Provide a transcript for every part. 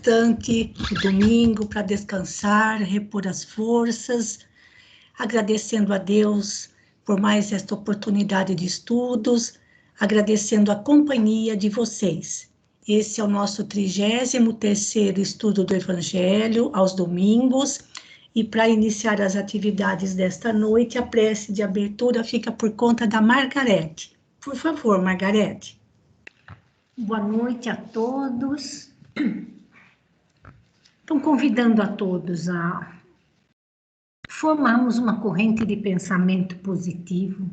restante do domingo para descansar, repor as forças, agradecendo a Deus por mais esta oportunidade de estudos, agradecendo a companhia de vocês. Esse é o nosso 33º estudo do Evangelho, aos domingos, e para iniciar as atividades desta noite, a prece de abertura fica por conta da Margarete. Por favor, Margarete. Boa noite a todos. Então, convidando a todos a formarmos uma corrente de pensamento positivo,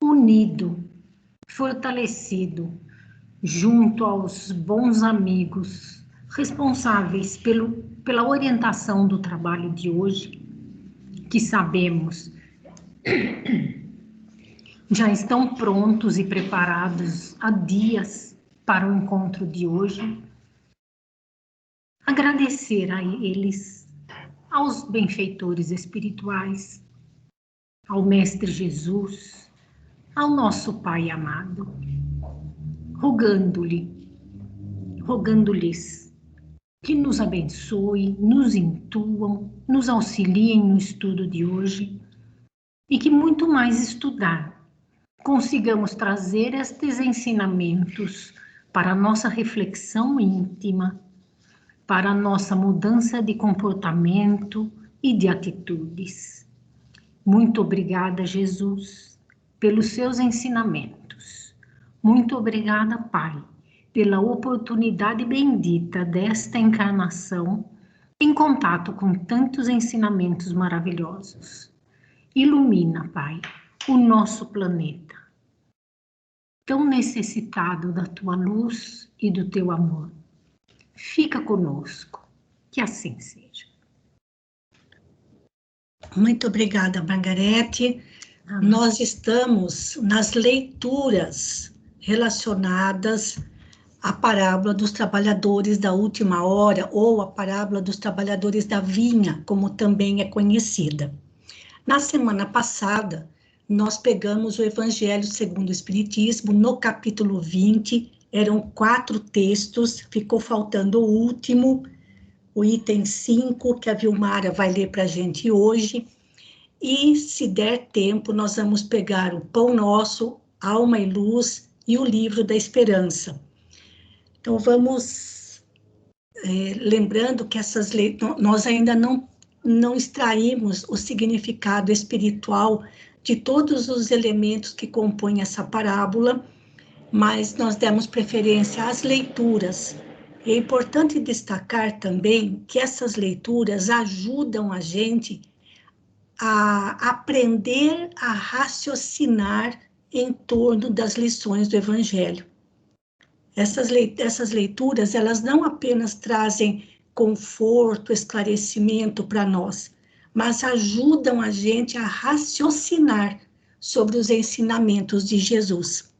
unido, fortalecido, junto aos bons amigos, responsáveis pela orientação do trabalho de hoje, que sabemos já estão prontos e preparados há dias para o encontro de hoje. Agradecer a eles, aos benfeitores espirituais, ao Mestre Jesus, ao nosso Pai amado, rogando-lhes que nos abençoe, nos intuam, nos auxiliem no estudo de hoje e que muito mais estudar, consigamos trazer estes ensinamentos para a nossa reflexão íntima, para a nossa mudança de comportamento e de atitudes. Muito obrigada, Jesus, pelos seus ensinamentos. Muito obrigada, Pai, pela oportunidade bendita desta encarnação em contato com tantos ensinamentos maravilhosos. Ilumina, Pai, o nosso planeta, tão necessitado da tua luz e do teu amor. Fica conosco, que assim seja. Muito obrigada, Margarete. Nós estamos nas leituras relacionadas à parábola dos trabalhadores da última hora, ou a parábola dos trabalhadores da vinha, como também é conhecida. Na semana passada, nós pegamos o Evangelho segundo o Espiritismo, no capítulo 20, eram 4 textos, ficou faltando o último, o item 5, que a Vilmara vai ler para a gente hoje, e se der tempo, nós vamos pegar o Pão Nosso, Alma e Luz e o Livro da Esperança. Então, vamos lembrando que nós ainda não extraímos o significado espiritual de todos os elementos que compõem essa parábola, mas nós demos preferência às leituras. É importante destacar também que essas leituras ajudam a gente a aprender a raciocinar em torno das lições do Evangelho. Essas leituras, elas não apenas trazem conforto, esclarecimento para nós, mas ajudam a gente a raciocinar sobre os ensinamentos de Jesus.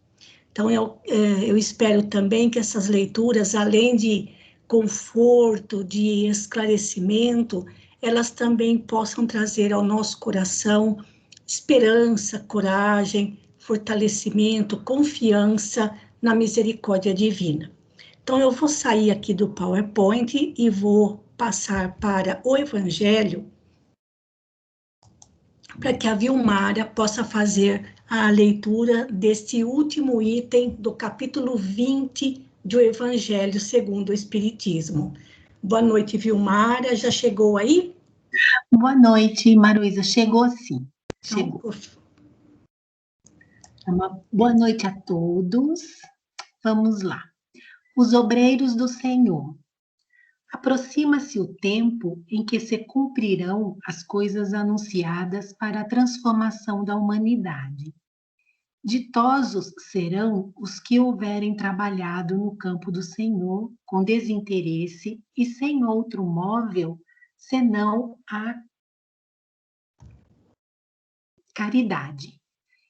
Então, eu espero também que essas leituras, além de conforto, de esclarecimento, elas também possam trazer ao nosso coração esperança, coragem, fortalecimento, confiança na misericórdia divina. Então, eu vou sair aqui do PowerPoint e vou passar para o Evangelho, para que a Vilmara possa fazer a leitura deste último item do capítulo 20 do Evangelho segundo o Espiritismo. Boa noite, Vilmara, já chegou aí? Boa noite, Maruísa, chegou sim, chegou. Boa noite a todos, vamos lá. Os obreiros do Senhor. Aproxima-se o tempo em que se cumprirão as coisas anunciadas para a transformação da humanidade. Ditosos serão os que houverem trabalhado no campo do Senhor com desinteresse e sem outro móvel senão a caridade.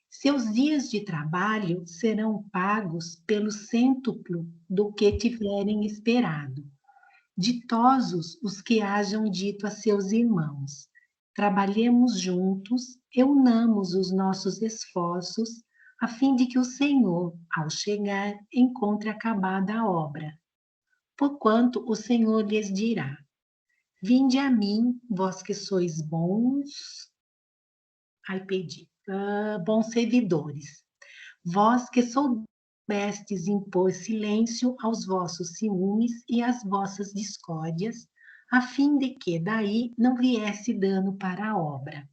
Seus dias de trabalho serão pagos pelo cêntuplo do que tiverem esperado. Ditosos os que hajam dito a seus irmãos: trabalhemos juntos e unamos os nossos esforços, a fim de que o Senhor, ao chegar, encontre acabada a obra. porquanto o Senhor lhes dirá: vinde a mim, vós que sois bons, bons servidores, vós que soubestes impor silêncio aos vossos ciúmes e às vossas discórdias, a fim de que daí não viesse dano para a obra.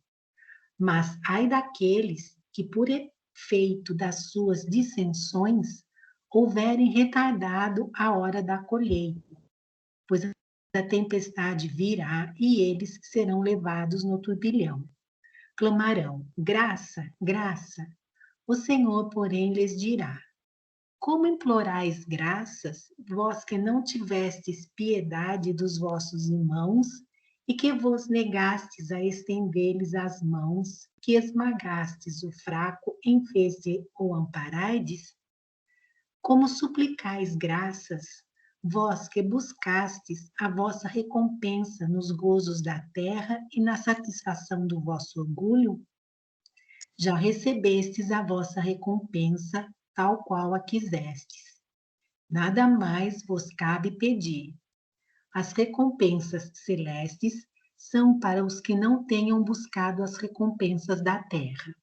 Mas ai daqueles que, por efeito das suas dissensões, houverem retardado a hora da colheita, pois a tempestade virá e eles serão levados no turbilhão. Clamarão: graça, graça. O Senhor, porém, lhes dirá: como implorais graças, vós que não tivestes piedade dos vossos irmãos, e que vos negastes a estender-lhes as mãos, que esmagastes o fraco em vez de o amparardes? Como suplicais graças, vós que buscastes a vossa recompensa nos gozos da terra e na satisfação do vosso orgulho? Já recebestes a vossa recompensa, tal qual a quisestes. Nada mais vos cabe pedir. As recompensas celestes são para os que não tenham buscado as recompensas da terra.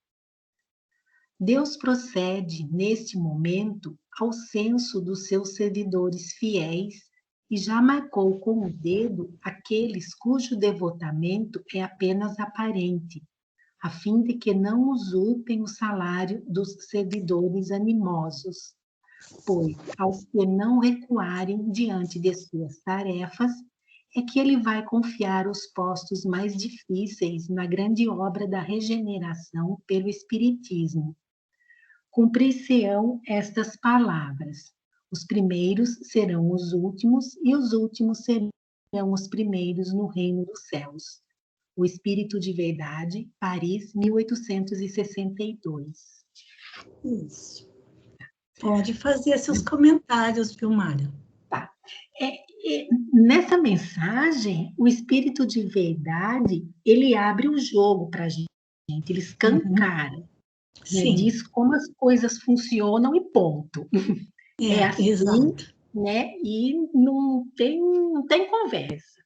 Deus procede, neste momento, ao censo dos seus servidores fiéis e já marcou com o dedo aqueles cujo devotamento é apenas aparente, a fim de que não usurpem o salário dos servidores animosos, pois, aos que não recuarem diante de suas tarefas, é que ele vai confiar os postos mais difíceis na grande obra da regeneração pelo Espiritismo. Cumprir-se-ão estas palavras: os primeiros serão os últimos, e os últimos serão os primeiros no reino dos céus. O Espírito de Verdade, Paris, 1862. Isso. Pode fazer seus comentários, viu, Mário? Tá. Nessa mensagem, o Espírito de Verdade, ele abre o jogo para a gente, ele escancara, né? Diz como as coisas funcionam e ponto. É assim, exato. né? E não tem conversa.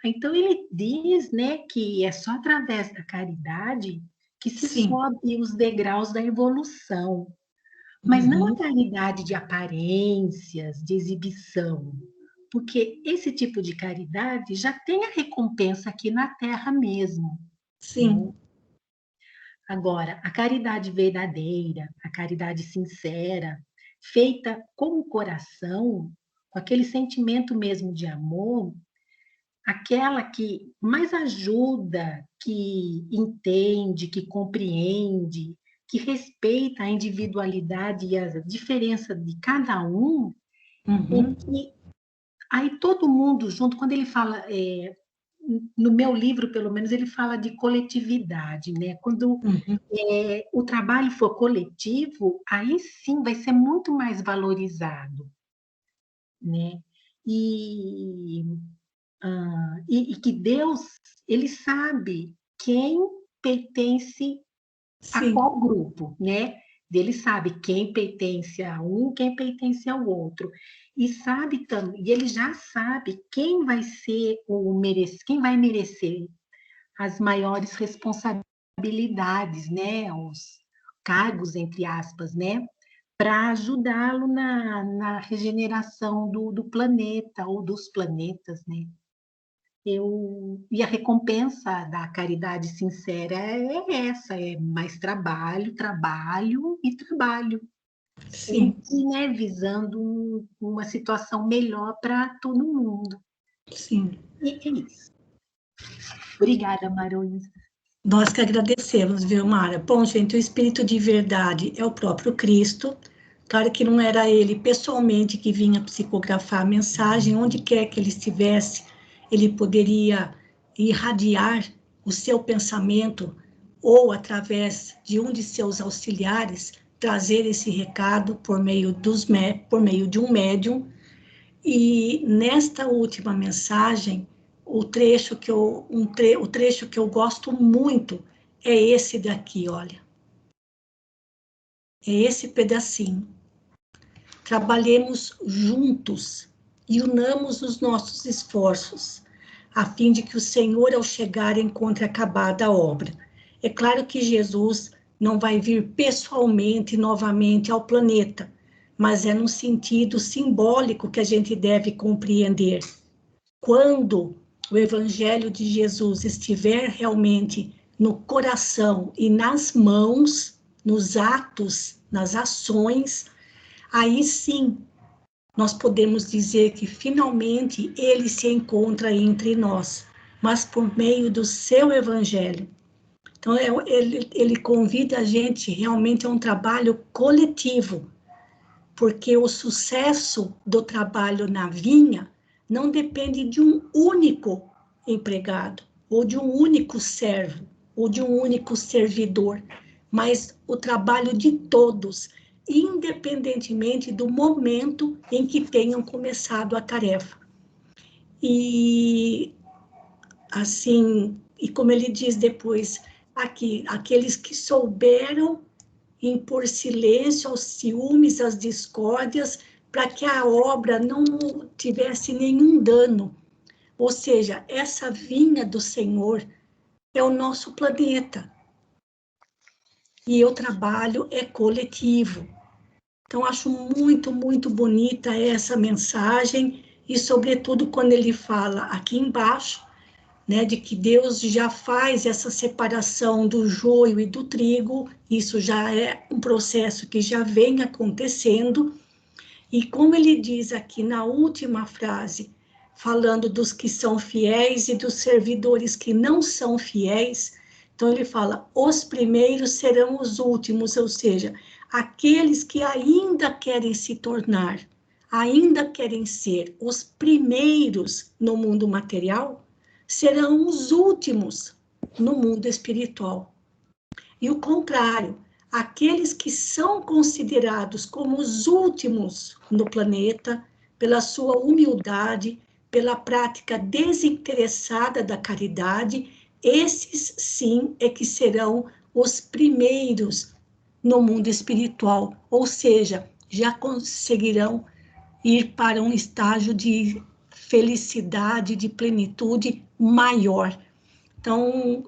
Então ele diz, né, que é só através da caridade que se sobe os degraus da evolução. Mas não a caridade de aparências, de exibição, porque esse tipo de caridade já tem a recompensa aqui na Terra mesmo. Sim. Né? Agora, a caridade verdadeira, a caridade sincera, feita com o coração, com aquele sentimento mesmo de amor, aquela que mais ajuda, que entende, que compreende, que respeita a individualidade e a diferença de cada um, que aí todo mundo junto, quando ele fala, no meu livro, pelo menos, ele fala de coletividade, né? Quando o trabalho for coletivo, aí sim vai ser muito mais valorizado, né? E que Deus, ele sabe quem pertence a qual grupo, né? Ele sabe quem pertence a um, quem pertence ao outro. E sabe também, e ele já sabe quem vai ser quem vai merecer as maiores responsabilidades, né? Os cargos, entre aspas, né? Para ajudá-lo na regeneração do planeta ou dos planetas, né? E a recompensa da caridade sincera é essa, é mais trabalho, trabalho e trabalho. Sim. Sempre, né, visando uma situação melhor para todo mundo. Sim. E é isso. Obrigada, Maroísa. Nós que agradecemos, viu, Mara? Bom, gente, o Espírito de Verdade é o próprio Cristo. Claro que não era ele pessoalmente que vinha psicografar a mensagem, onde quer que ele estivesse, ele poderia irradiar o seu pensamento ou, através de um de seus auxiliares, trazer esse recado por meio de um médium. E nesta última mensagem, o trecho que eu gosto muito é esse daqui, olha. É esse pedacinho. Trabalhemos juntos e unamos os nossos esforços, a fim de que o Senhor, ao chegar, encontre acabada a obra. É claro que Jesus não vai vir pessoalmente novamente ao planeta, mas é no sentido simbólico que a gente deve compreender. Quando o Evangelho de Jesus estiver realmente no coração e nas mãos, nos atos, nas ações, aí sim nós podemos dizer que finalmente ele se encontra entre nós, mas por meio do seu Evangelho. Então, ele convida a gente realmente a um trabalho coletivo, porque o sucesso do trabalho na vinha não depende de um único empregado, ou de um único servo, ou de um único servidor, mas o trabalho de todos, independentemente do momento em que tenham começado a tarefa. E, assim, e como ele diz depois aqui, aqueles que souberam impor silêncio aos ciúmes, às discórdias, para que a obra não tivesse nenhum dano. Ou seja, essa vinha do Senhor é o nosso planeta. E o trabalho é coletivo. Então, acho muito, muito bonita essa mensagem, e sobretudo quando ele fala aqui embaixo, né, de que Deus já faz essa separação do joio e do trigo, isso já é um processo que já vem acontecendo, e como ele diz aqui na última frase, falando dos que são fiéis e dos servidores que não são fiéis, então ele fala, os primeiros serão os últimos, ou seja, aqueles que ainda querem se tornar, ainda querem ser os primeiros no mundo material, serão os últimos no mundo espiritual. E o contrário, aqueles que são considerados como os últimos no planeta, pela sua humildade, pela prática desinteressada da caridade, esses sim é que serão os primeiros no mundo espiritual, ou seja, já conseguirão ir para um estágio de felicidade, de plenitude maior. Então,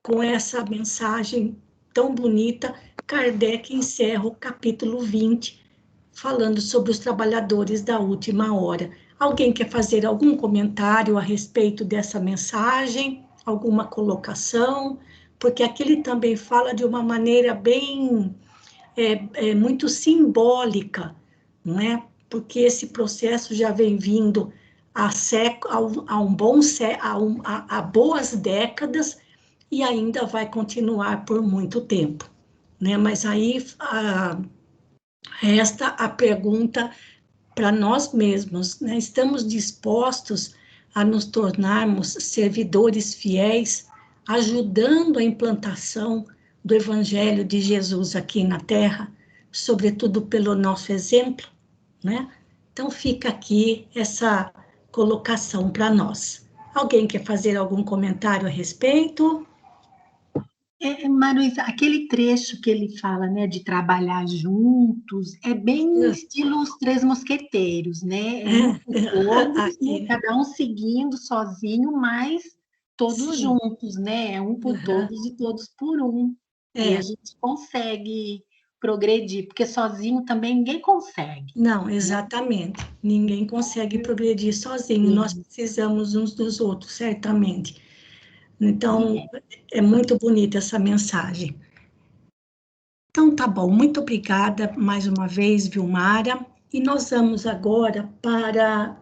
com essa mensagem tão bonita, Kardec encerra o capítulo 20, falando sobre os trabalhadores da última hora. Alguém quer fazer algum comentário a respeito dessa mensagem? Alguma colocação? Porque aqui ele também fala de uma maneira bem, muito simbólica, não é? Porque esse processo já vem vindo há boas décadas e ainda vai continuar por muito tempo, né? Mas aí resta a pergunta para nós mesmos, né? Estamos dispostos a nos tornarmos servidores fiéis, ajudando a implantação do Evangelho de Jesus aqui na Terra, sobretudo pelo nosso exemplo, né? Então fica aqui essa colocação para nós. Alguém quer fazer algum comentário a respeito? Manuísa, aquele trecho que ele fala, né, de trabalhar juntos, é bem estilo Os Três Mosqueteiros, né? Um por todos, né? Aqui, Cada um seguindo sozinho, mas todos sim. juntos, né? Um por todos e todos por um. Aí a gente consegue progredir, porque sozinho também ninguém consegue. Não, exatamente. Ninguém consegue progredir sozinho, nós Sim. precisamos uns dos outros, certamente. Então, é muito bonita essa mensagem. Então, tá bom, muito obrigada mais uma vez, Vilmara. E nós vamos agora para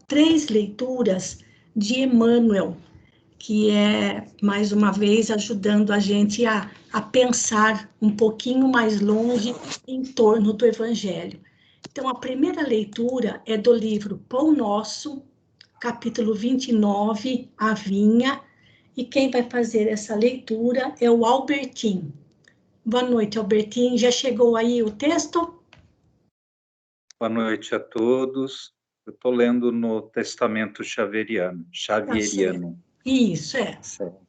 3 leituras de Emmanuel, que é, mais uma vez, ajudando a gente a pensar um pouquinho mais longe em torno do Evangelho. Então, a primeira leitura é do livro Pão Nosso, capítulo 29, A Vinha, e quem vai fazer essa leitura é o Albertin. Boa noite, Albertin. Já chegou aí o texto? Boa noite a todos. Eu estou lendo no Testamento Xavieriano. Isso, é. Certo.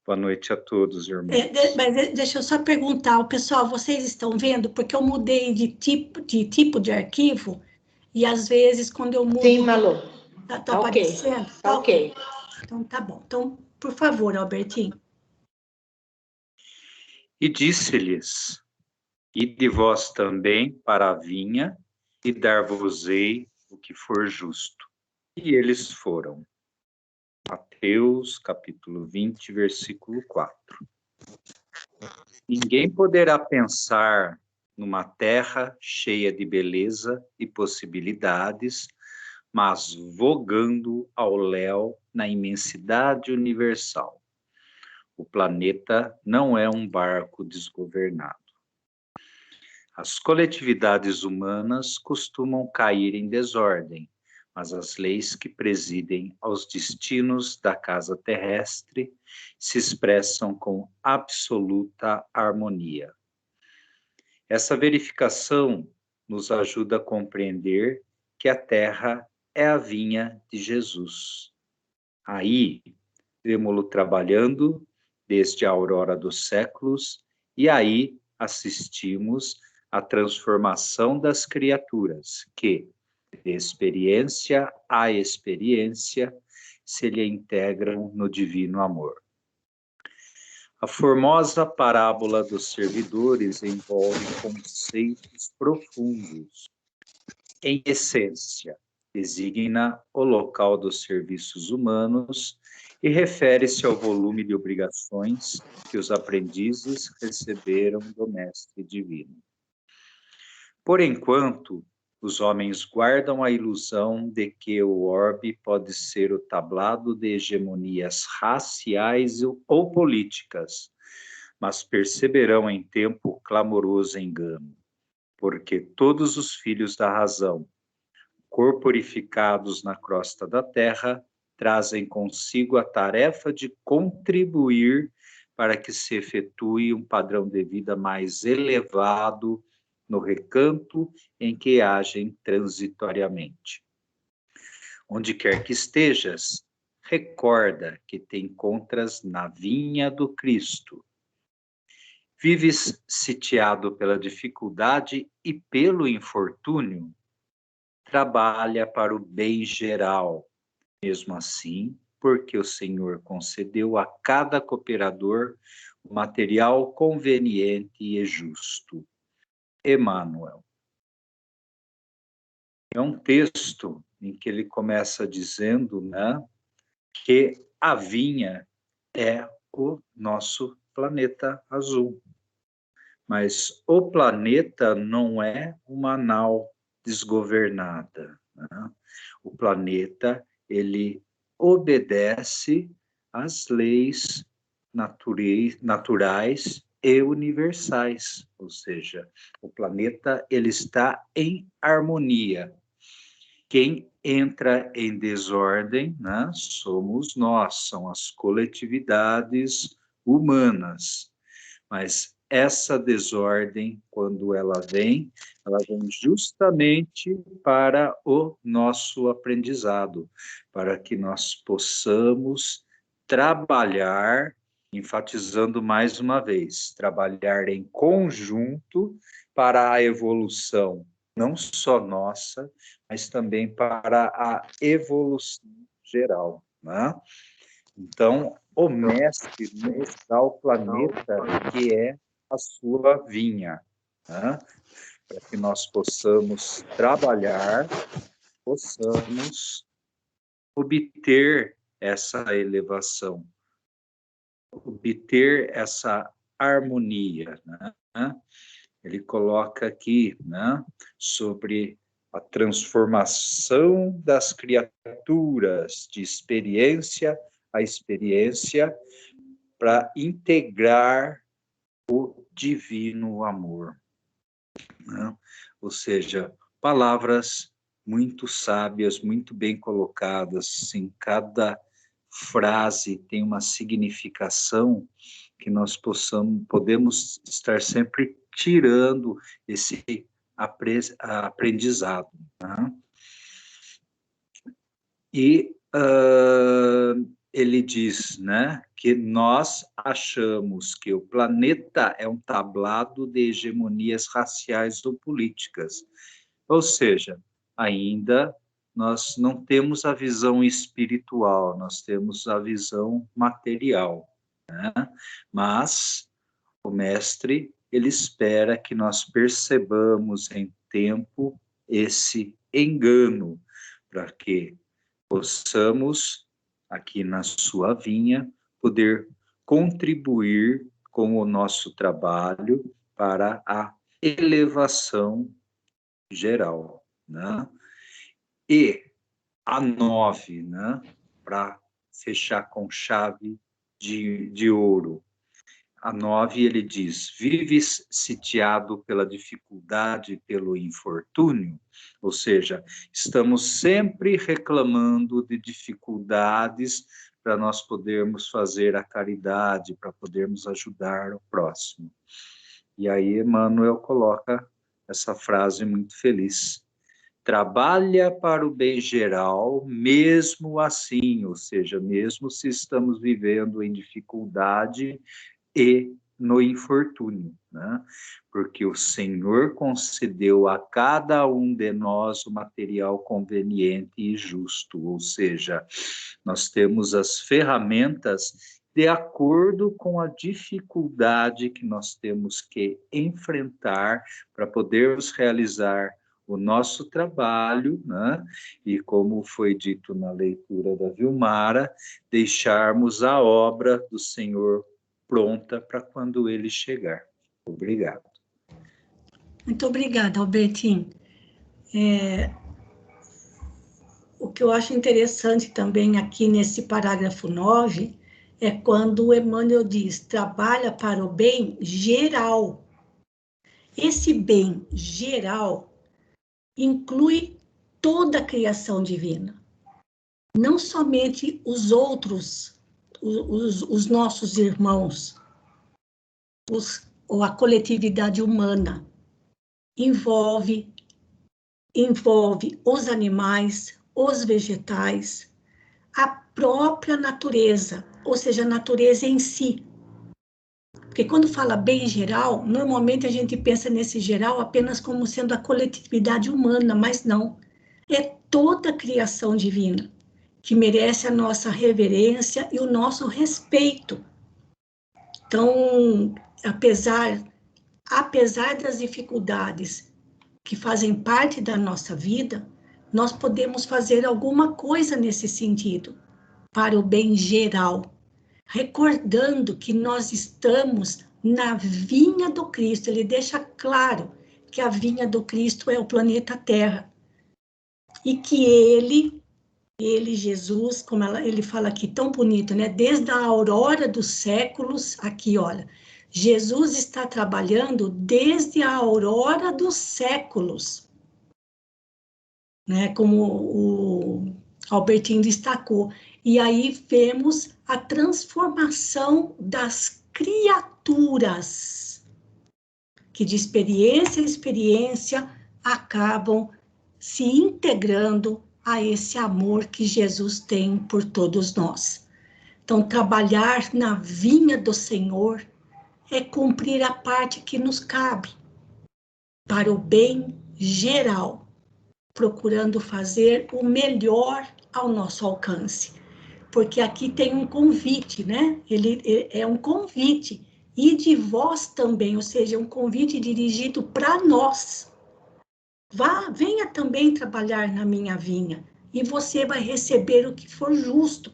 Boa noite a todos, irmãos. Mas deixa eu só perguntar, pessoal, vocês estão vendo? Porque eu mudei de tipo de arquivo, E às vezes, quando eu mudo... Sim, Malu. Tá aparecendo? Tá ok. Então, tá bom. Então, por favor, Albertinho. E disse-lhes: Ide vós também para a vinha, e dar-vos-ei o que for justo. E eles foram. Mateus, capítulo 20, versículo 4. Ninguém poderá pensar numa terra cheia de beleza e possibilidades, mas vogando ao léu na imensidade universal. O planeta não é um barco desgovernado. As coletividades humanas costumam cair em desordem, mas as leis que presidem aos destinos da casa terrestre se expressam com absoluta harmonia. Essa verificação nos ajuda a compreender que a Terra é a vinha de Jesus. Aí, vemo-lo trabalhando desde a aurora dos séculos, e aí assistimos à transformação das criaturas, que, de experiência a experiência, se lhe integram no divino amor. A formosa parábola dos servidores envolve conceitos profundos. Em essência, designa o local dos serviços humanos e refere-se ao volume de obrigações que os aprendizes receberam do Mestre Divino. Por enquanto, os homens guardam a ilusão de que o orbe pode ser o tablado de hegemonias raciais ou políticas, mas perceberão em tempo o clamoroso engano, porque todos os filhos da razão, corporificados na crosta da terra, trazem consigo a tarefa de contribuir para que se efetue um padrão de vida mais elevado no recanto em que agem transitoriamente. Onde quer que estejas, recorda que te encontras na vinha do Cristo. Vives sitiado pela dificuldade e pelo infortúnio? Trabalha para o bem geral. Mesmo assim, porque o Senhor concedeu a cada cooperador o material conveniente e justo. Emmanuel. É um texto em que ele começa dizendo, né, que a vinha é o nosso planeta azul. Mas o planeta não é uma nau desgovernada, né? O planeta, ele obedece às leis naturais e universais, ou seja, o planeta, ele está em harmonia. Quem entra em desordem, né, somos nós, são as coletividades humanas, mas essa desordem, quando ela vem justamente para o nosso aprendizado, para que nós possamos trabalhar, enfatizando mais uma vez, trabalhar em conjunto para a evolução, não só nossa, mas também para a evolução geral, né? Então, o mestre nos dá o planeta que é a sua vinha, né? Para que nós possamos trabalhar, possamos obter essa elevação, obter essa harmonia, né? Ele coloca aqui, né, sobre a transformação das criaturas de experiência a experiência para integrar o divino amor, né? Ou seja, palavras muito sábias, muito bem colocadas, em cada frase tem uma significação que nós podemos estar sempre tirando esse aprendizado, né? E ele diz, né, que nós achamos que o planeta é um tablado de hegemonias raciais ou políticas. Ou seja, ainda nós não temos a visão espiritual, nós temos a visão material, né? Mas o mestre, ele espera que nós percebamos em tempo esse engano, para que possamos, aqui na sua vinha, poder contribuir com o nosso trabalho para a elevação geral, né? E a 9, né? Para fechar com chave de ouro. A 9, ele diz: vives sitiado pela dificuldade, pelo infortúnio, ou seja, estamos sempre reclamando de dificuldades para nós podermos fazer a caridade, para podermos ajudar o próximo. E aí Emmanuel coloca essa frase muito feliz: trabalha para o bem geral, mesmo assim, ou seja, mesmo se estamos vivendo em dificuldade e no infortúnio, né? Porque o Senhor concedeu a cada um de nós o material conveniente e justo, ou seja, nós temos as ferramentas de acordo com a dificuldade que nós temos que enfrentar para podermos realizar o nosso trabalho, né? E como foi dito na leitura da Vilmara, deixarmos a obra do Senhor pronta para quando ele chegar. Obrigado. Muito obrigada, Albertinho. O que eu acho interessante também aqui nesse parágrafo 9 é quando o Emmanuel diz: trabalha para o bem geral. Esse bem geral inclui toda a criação divina, não somente os outros, os nossos irmãos, ou a coletividade humana. Envolve os animais, os vegetais, a própria natureza, ou seja, a natureza em si. Porque quando fala bem geral, normalmente a gente pensa nesse geral apenas como sendo a coletividade humana, mas não. É toda a criação divina que merece a nossa reverência e o nosso respeito. Então, apesar das dificuldades que fazem parte da nossa vida, nós podemos fazer alguma coisa nesse sentido, para o bem geral, recordando que nós estamos na vinha do Cristo. Ele deixa claro que a vinha do Cristo é o planeta Terra, e que ele, Jesus, como ele fala aqui tão bonito, né? Desde a aurora dos séculos, aqui, olha, Jesus está trabalhando desde a aurora dos séculos, né? Como o Albertinho destacou. E aí vemos a transformação das criaturas, que de experiência em experiência acabam se integrando a esse amor que Jesus tem por todos nós. Então, trabalhar na vinha do Senhor é cumprir a parte que nos cabe, para o bem geral, procurando fazer o melhor ao nosso alcance. Porque aqui tem um convite, né? Ele é um convite, e de vós também, ou seja, um convite dirigido para nós. Venha também trabalhar na minha vinha, e você vai receber o que for justo.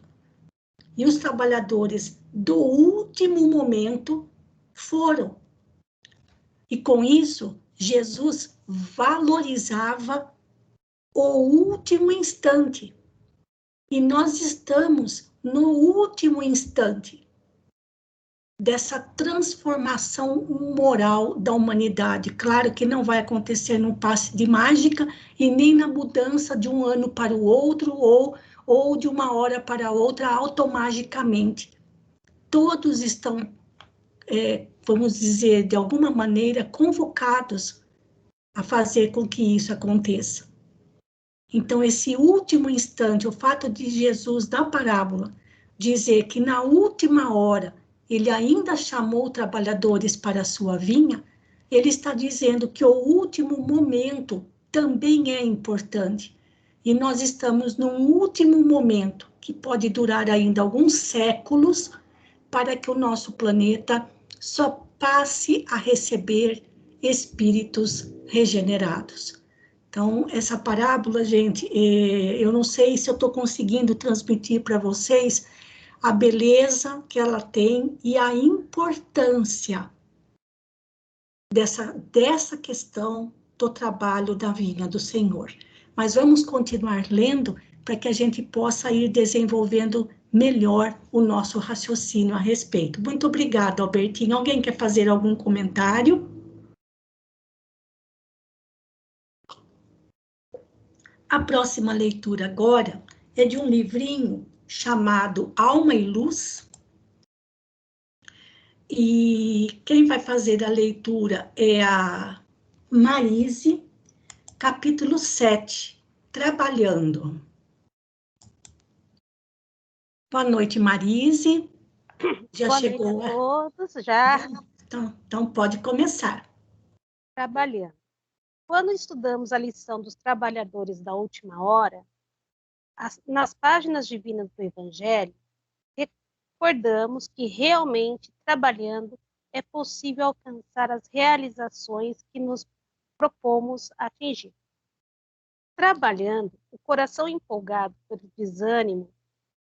E os trabalhadores do último momento foram. E com isso, Jesus valorizava o último instante. E nós estamos no último instante dessa transformação moral da humanidade. Claro que não vai acontecer num passe de mágica e nem na mudança de um ano para o outro ou de uma hora para outra automaticamente. Todos estão, vamos dizer, de alguma maneira, convocados a fazer com que isso aconteça. Então, esse último instante, o fato de Jesus, na parábola, dizer que na última hora ele ainda chamou trabalhadores para a sua vinha, ele está dizendo que o último momento também é importante. E nós estamos num último momento, que pode durar ainda alguns séculos, para que o nosso planeta só passe a receber espíritos regenerados. Então, essa parábola, gente, eu não sei se eu estou conseguindo transmitir para vocês a beleza que ela tem e a importância dessa questão do trabalho da vinha do Senhor. Mas vamos continuar lendo para que a gente possa ir desenvolvendo melhor o nosso raciocínio a respeito. Muito obrigada, Albertinho. Alguém quer fazer algum comentário? A próxima leitura agora é de um livrinho chamado Alma e Luz. E quem vai fazer a leitura é a Marise, capítulo 7, Trabalhando. Boa noite, Marise. Já Boa chegou? Noite a todos, já. Então pode começar. Trabalhando. Quando estudamos a lição dos trabalhadores da última hora, nas páginas divinas do Evangelho, recordamos que realmente, trabalhando, é possível alcançar as realizações que nos propomos atingir. Trabalhando, o coração empolgado pelo desânimo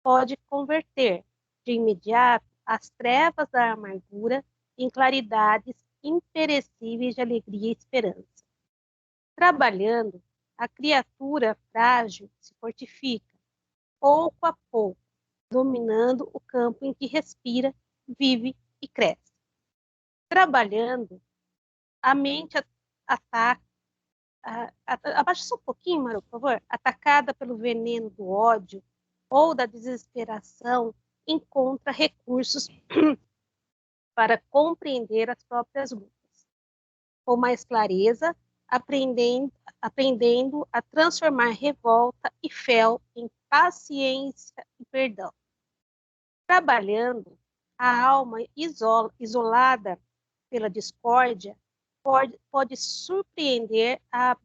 pode converter, de imediato, as trevas da amargura em claridades imperecíveis de alegria e esperança. Trabalhando, a criatura frágil se fortifica, pouco a pouco, dominando o campo em que respira, vive e cresce. Trabalhando, a mente ataca, abaixa só um pouquinho, Maru, por favor, atacada pelo veneno do ódio ou da desesperação, encontra recursos para compreender as próprias lutas. Com mais clareza, aprendendo a transformar revolta e fel em paciência e perdão. Trabalhando, a alma isolada pela discórdia pode surpreender a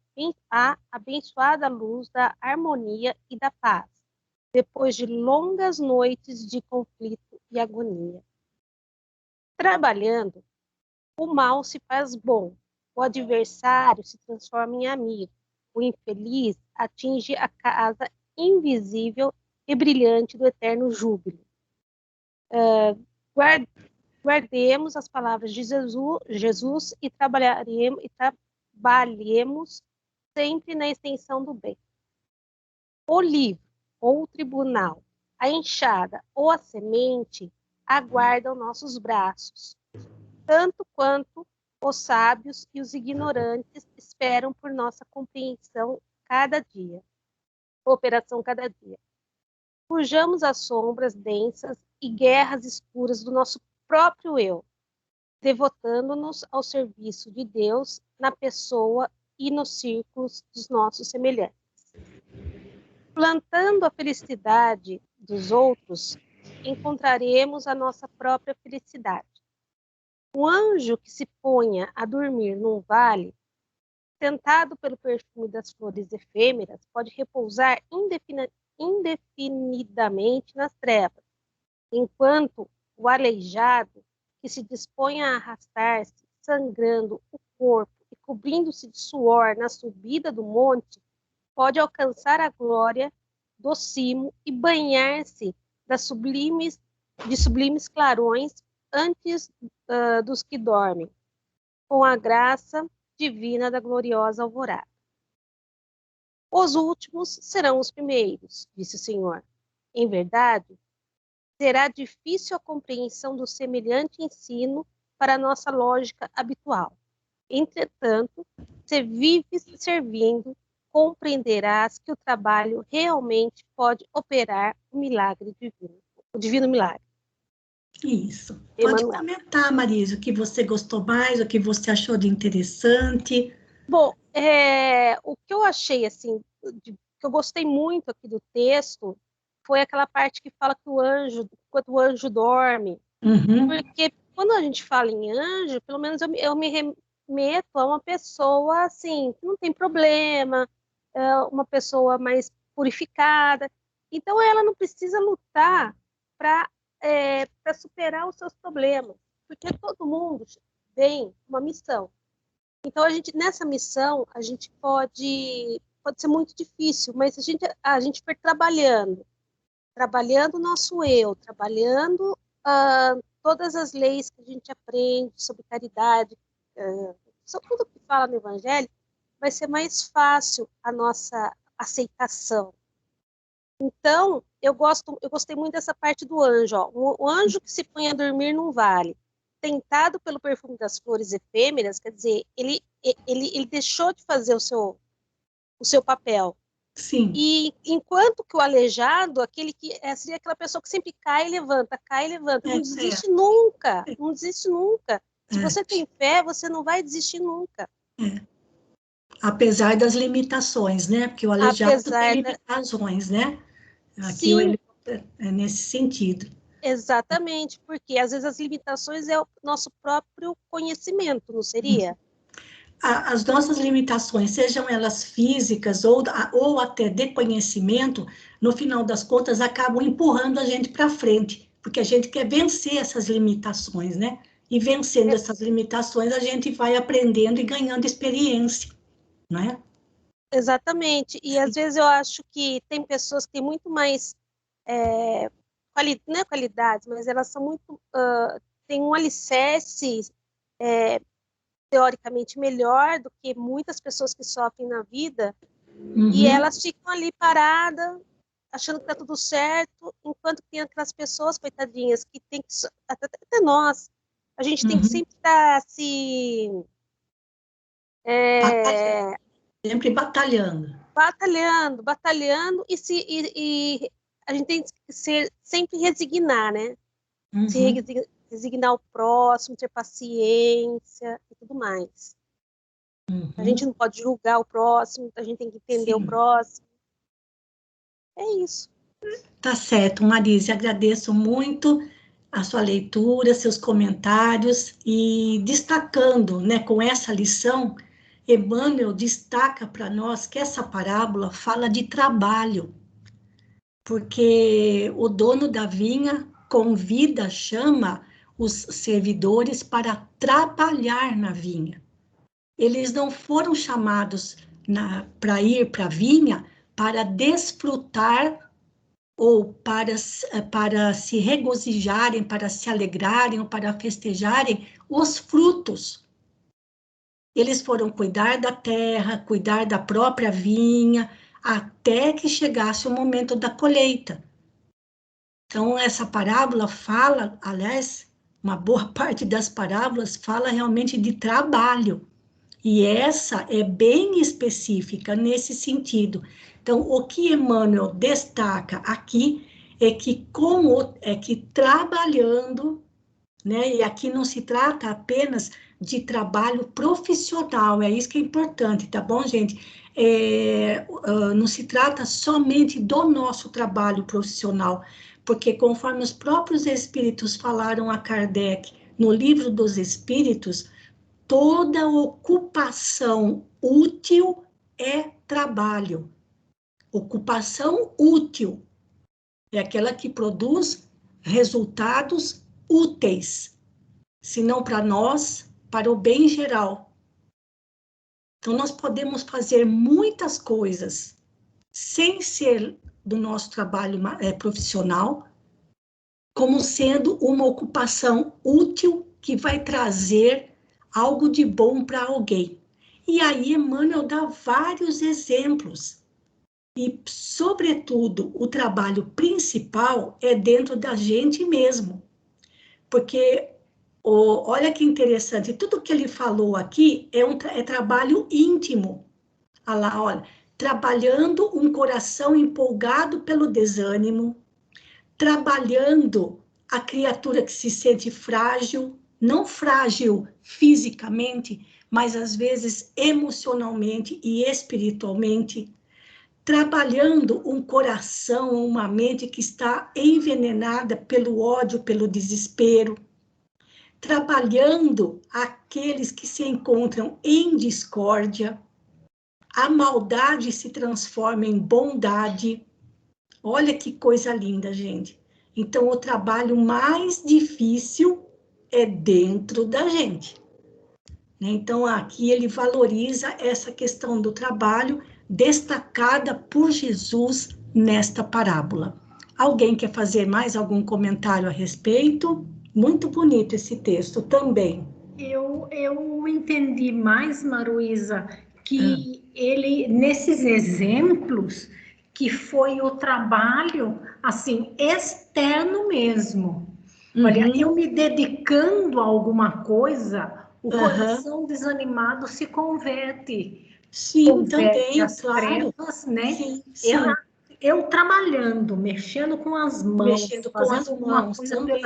abençoada luz da harmonia e da paz, depois de longas noites de conflito e agonia. Trabalhando, o mal se faz bom, o adversário se transforma em amigo, o infeliz atinge a casa invisível e brilhante do eterno júbilo. Guardemos as palavras de Jesus e trabalhemos sempre na extensão do bem. O livro ou o tribunal, a enxada ou a semente aguardam nossos braços, tanto quanto os sábios e os ignorantes esperam por nossa compreensão cada dia, cooperação cada dia. Fujamos as sombras densas e guerras escuras do nosso próprio eu, devotando-nos ao serviço de Deus na pessoa e nos círculos dos nossos semelhantes. Plantando a felicidade dos outros, encontraremos a nossa própria felicidade. O anjo que se ponha a dormir num vale, tentado pelo perfume das flores efêmeras, pode repousar indefinidamente nas trevas, enquanto o aleijado, que se dispõe a arrastar-se, sangrando o corpo e cobrindo-se de suor na subida do monte, pode alcançar a glória do cimo e banhar-se de sublimes clarões antes dos que dormem, com a graça divina da gloriosa alvorada. Os últimos serão os primeiros, disse o Senhor. Em verdade, será difícil a compreensão do semelhante ensino para a nossa lógica habitual. Entretanto, se vives servindo, compreenderás que o trabalho realmente pode operar o milagre divino, o divino milagre. Isso. Pode comentar, Marisa, o que você gostou mais, o que você achou de interessante. Bom, o que eu achei, assim, que eu gostei muito aqui do texto, foi aquela parte que fala que quando o anjo dorme. Uhum. Porque quando a gente fala em anjo, pelo menos eu me submeto a uma pessoa, assim, que não tem problema, uma pessoa mais purificada. Então, ela não precisa lutar para superar os seus problemas, porque todo mundo tem uma missão. Então, nessa missão, a gente pode ser muito difícil, mas a gente for trabalhando o nosso eu, trabalhando todas as leis que a gente aprende sobre caridade, sobre tudo que fala no Evangelho, vai ser mais fácil a nossa aceitação. Então, eu gostei muito dessa parte do anjo. Ó. O anjo que se põe a dormir num vale, tentado pelo perfume das flores efêmeras, quer dizer, ele deixou de fazer o seu papel. Sim. E enquanto que o aleijado, seria aquela pessoa que sempre cai e levanta, não desiste nunca, não desiste nunca. Se você tem fé, você não vai desistir nunca. Apesar das limitações, né? Porque o aleijado tem limitações, né? Aqui ele é nesse sentido. Exatamente, porque às vezes as limitações é o nosso próprio conhecimento, não seria? As nossas limitações, sejam elas físicas ou até de conhecimento, no final das contas, acabam empurrando a gente para frente, porque a gente quer vencer essas limitações, né? E vencendo essas limitações, a gente vai aprendendo e ganhando experiência, não é? Exatamente, e às vezes eu acho que tem pessoas que têm muito mais, não é qualidade, mas elas são muito, têm um alicerce teoricamente melhor do que muitas pessoas que sofrem na vida, e elas ficam ali paradas, achando que está tudo certo, enquanto tem aquelas pessoas, coitadinhas, que tem que, até nós, a gente tem que sempre estar sempre batalhando. Batalhando, e a gente tem que sempre resignar, né? Se resignar ao próximo, ter paciência e tudo mais. A gente não pode julgar o próximo, a gente tem que entender o próximo. É isso. Tá certo, Marise, agradeço muito a sua leitura, seus comentários, e destacando, né, com essa lição, Emmanuel destaca para nós que essa parábola fala de trabalho, porque o dono da vinha chama os servidores para trabalhar na vinha. Eles não foram chamados para ir para a vinha para desfrutar ou para se regozijarem, para se alegrarem, ou para festejarem os frutos. Eles foram cuidar da terra, cuidar da própria vinha, até que chegasse o momento da colheita. Então, essa parábola fala, aliás, uma boa parte das parábolas fala realmente de trabalho. E essa é bem específica nesse sentido. Então, o que Emmanuel destaca aqui é que trabalhando, né? E aqui não se trata apenas de trabalho profissional, é isso que é importante, tá bom, gente? Não se trata somente do nosso trabalho profissional, porque conforme os próprios espíritos falaram a Kardec no Livro dos Espíritos, toda ocupação útil é trabalho. Ocupação útil é aquela que produz resultados úteis, se não para nós, para o bem geral. Então, nós podemos fazer muitas coisas sem ser do nosso trabalho profissional, como sendo uma ocupação útil que vai trazer algo de bom para alguém. E aí Emmanuel dá vários exemplos. E, sobretudo, o trabalho principal é dentro da gente mesmo. Porque, olha que interessante, tudo que ele falou aqui é trabalho íntimo. Olha lá, olha, trabalhando um coração empolgado pelo desânimo, trabalhando a criatura que se sente frágil, não frágil fisicamente, mas às vezes emocionalmente e espiritualmente, trabalhando um coração, uma mente que está envenenada pelo ódio, pelo desespero, trabalhando aqueles que se encontram em discórdia, a maldade se transforma em bondade. Olha que coisa linda, gente. Então, o trabalho mais difícil é dentro da gente. Então, aqui ele valoriza essa questão do trabalho destacada por Jesus nesta parábola. Alguém quer fazer mais algum comentário a respeito? Muito bonito esse texto também. Eu entendi mais, Maruísa, que ele, nesses exemplos, que foi o trabalho, assim, externo mesmo. Olha, eu me dedicando a alguma coisa, o coração desanimado se converte. Sim, converte também, as claro. trevas, né? Sim, sim. Eu trabalhando, mexendo com as mãos, Mexendo com fazendo as alguma mãos coisa também,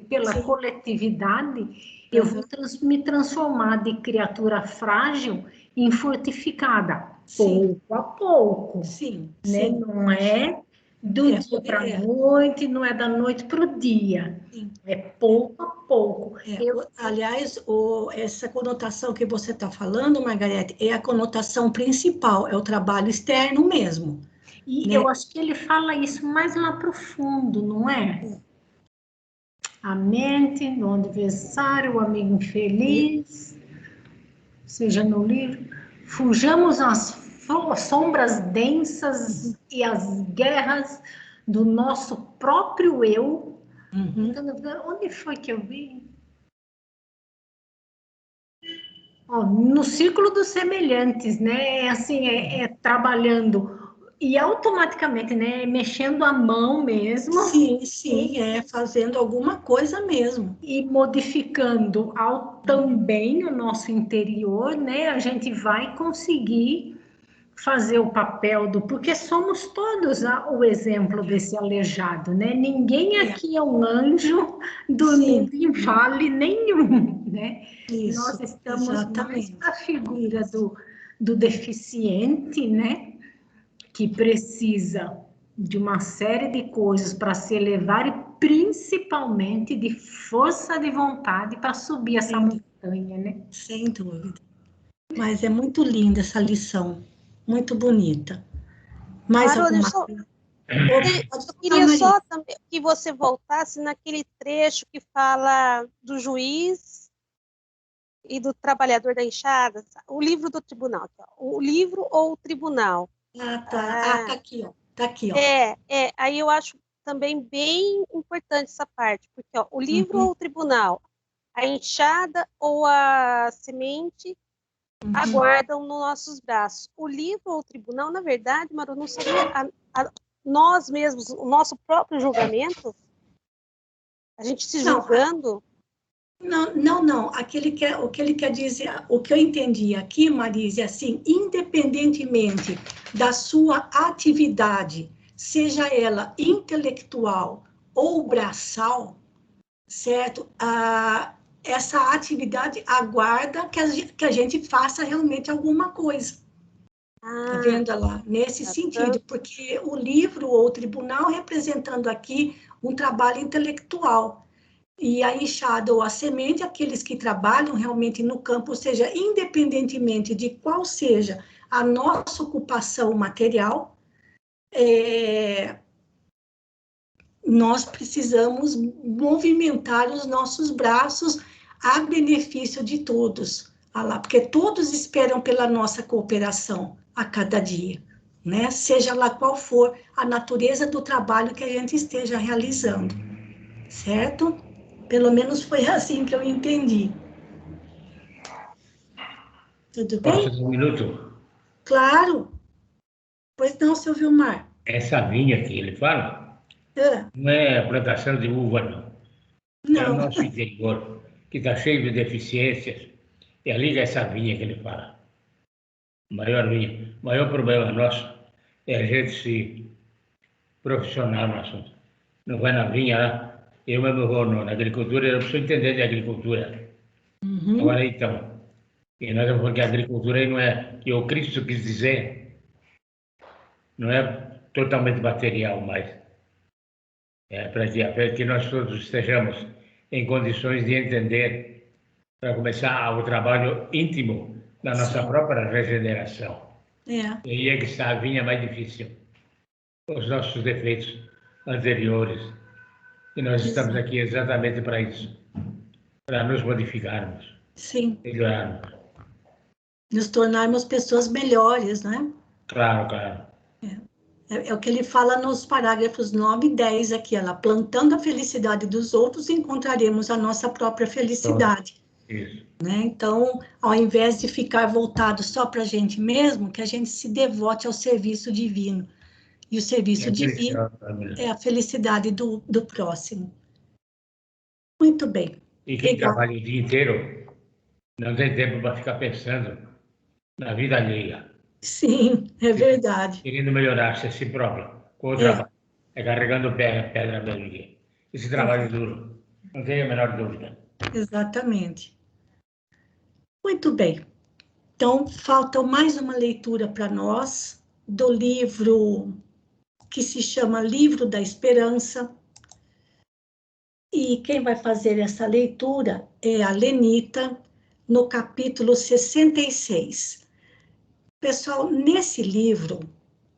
pela sim. coletividade, eu vou me transformar de criatura frágil em fortificada, Sim. pouco a pouco. Sim, Né? sim. Não é do dia para a noite, não é da noite para o dia. Sim. É pouco a pouco. Aliás, essa conotação que você está falando, Margarete, é a conotação principal, é o trabalho externo mesmo. E né? eu acho que ele fala isso mais lá para o fundo, não é? A mente, no adversário, o amigo infeliz, seja no livro. Fujamos as sombras densas e as guerras do nosso próprio eu. Onde foi que eu vi? No círculo dos semelhantes, né? Assim, trabalhando e automaticamente, né? Mexendo a mão mesmo. Sim, fazendo alguma coisa mesmo. E modificando também o nosso interior, né? A gente vai conseguir fazer o papel porque somos todos o exemplo desse aleijado, né? Ninguém aqui é um anjo dormindo em vale nenhum, né? Isso, nós estamos exatamente. mais para a figura do deficiente, né? Que precisa de uma série de coisas para se elevar e principalmente de força de vontade para subir essa montanha, né? Sem dúvida. Mas é muito linda essa lição, muito bonita. Mais alguma coisa? Eu queria só também que você voltasse naquele trecho que fala do juiz e do trabalhador da enxada, o livro do tribunal, o livro ou o tribunal. Tá aqui, ó. Tá aqui, ó. Aí eu acho também bem importante essa parte, porque o livro ou o tribunal, a enxada ou a semente aguardam nos nossos braços. O livro ou o tribunal, na verdade, Maru, não seria nós mesmos, o nosso próprio julgamento? A gente se julgando? Não. O que ele quer dizer, o que eu entendi aqui, Marise, é assim, independentemente da sua atividade, seja ela intelectual ou braçal, certo? Essa atividade aguarda que a gente faça realmente alguma coisa. Tá vendo lá? Nesse sentido, porque o livro ou o tribunal representando aqui um trabalho intelectual. E a enxada ou a semente, aqueles que trabalham realmente no campo, ou seja, independentemente de qual seja a nossa ocupação material, nós precisamos movimentar os nossos braços a benefício de todos, porque todos esperam pela nossa cooperação a cada dia, né? Seja lá qual for a natureza do trabalho que a gente esteja realizando, certo? Pelo menos foi assim que eu entendi. Tudo bem? Posso dar um minuto? Claro. Pois não, seu Vilmar. Essa vinha que ele fala não é a plantação de uva, não. É o nosso interior, que está cheio de deficiências. É ali essa vinha que ele fala. Maior vinha. O maior problema nosso é a gente se profissional no assunto. Não vai na vinha lá. Eu mesmo vou na agricultura, eu preciso entender de agricultura. Agora, então, e nós vamos falar que a agricultura não é, e o Cristo quis dizer, não é totalmente material, mas é para que nós todos estejamos em condições de entender, para começar o trabalho íntimo da nossa própria regeneração. E aí é que está a vinha mais difícil. Os nossos defeitos anteriores. E nós estamos aqui exatamente para isso. Para nos modificarmos. Sim. Melhorarmos. Nos tornarmos pessoas melhores, né? Claro, claro. É o que ele fala nos parágrafos 9 e 10 aqui, ela plantando a felicidade dos outros, encontraremos a nossa própria felicidade. Isso. Né? Então, ao invés de ficar voltado só para a gente mesmo, que a gente se devote ao serviço divino. E o serviço divino é a felicidade do próximo. Muito bem. E quem trabalha o dia inteiro não tem tempo para ficar pensando na vida alheia. Sim, é verdade. Querendo melhorar-se a si próprio com o trabalho. É carregando pedra mesmo aqui. Esse trabalho duro. Não tenho a menor dúvida. Exatamente. Muito bem. Então, falta mais uma leitura para nós do livro que se chama Livro da Esperança. E quem vai fazer essa leitura é a Lenita, no capítulo 66. Pessoal, nesse livro,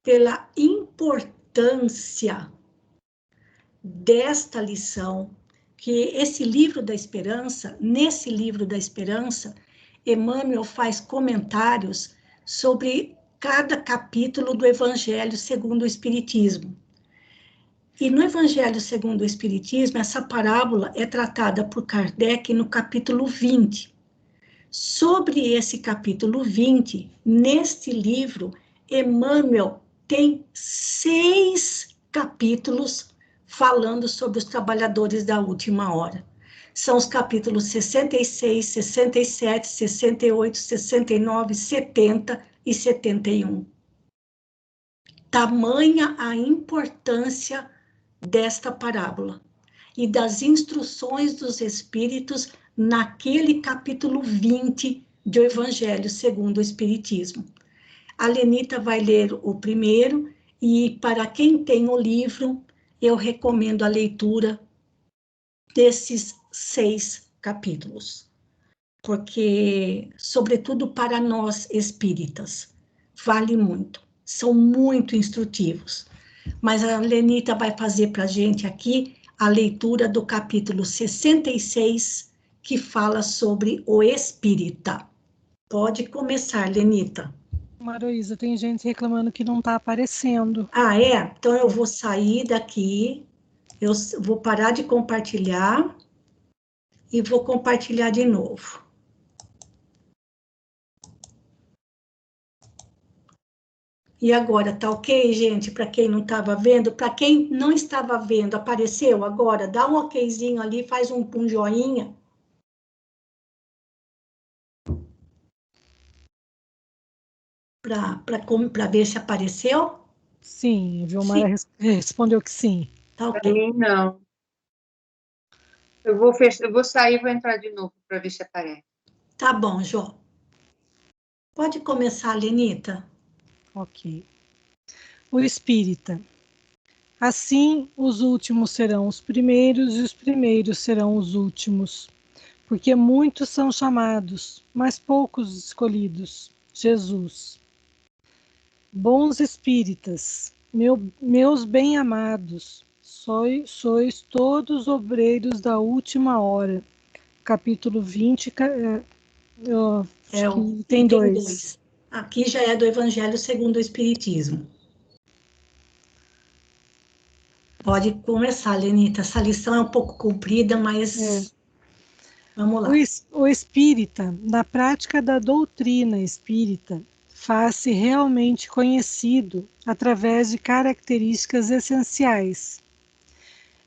pela importância desta lição, que esse livro da esperança, nesse livro da esperança, Emmanuel faz comentários sobre cada capítulo do Evangelho segundo o Espiritismo. E no Evangelho segundo o Espiritismo, essa parábola é tratada por Kardec no capítulo 20. Sobre esse capítulo 20, neste livro, Emmanuel tem 6 capítulos falando sobre os trabalhadores da última hora. São os capítulos 66, 67, 68, 69, 70 e 71. Tamanha a importância desta parábola e das instruções dos Espíritos naquele capítulo 20 do Evangelho segundo o Espiritismo. A Lenita vai ler o primeiro e, para quem tem o livro, eu recomendo a leitura desses 6 capítulos, porque, sobretudo para nós espíritas, vale muito, são muito instrutivos. Mas a Lenita vai fazer para a gente aqui a leitura do capítulo 66, que fala sobre o espírita. Pode começar, Lenita. Maroísa, tem gente reclamando que não está aparecendo. Ah, é? Então eu vou sair daqui, eu vou parar de compartilhar e vou compartilhar de novo. E agora, tá ok, gente? Para quem não estava vendo, para quem não estava vendo, apareceu agora? Dá um okzinho ali, faz um joinha. Para ver se apareceu? Sim, a Vilmara respondeu que sim. Tá ok. Para mim, não. Eu vou sair e vou entrar de novo para ver se aparece. Tá bom, Jô. Pode começar, Lenita. Ok. O espírita. Assim, os últimos serão os primeiros e os primeiros serão os últimos, porque muitos são chamados, mas poucos escolhidos. Jesus. Bons espíritas, meus bem-amados, sois todos obreiros da última hora. Capítulo 20, tem 2. Aqui já é do Evangelho segundo o Espiritismo. Pode começar, Lenita. Essa lição é um pouco comprida, mas vamos lá. O espírita, na prática da doutrina espírita, faz-se realmente conhecido através de características essenciais.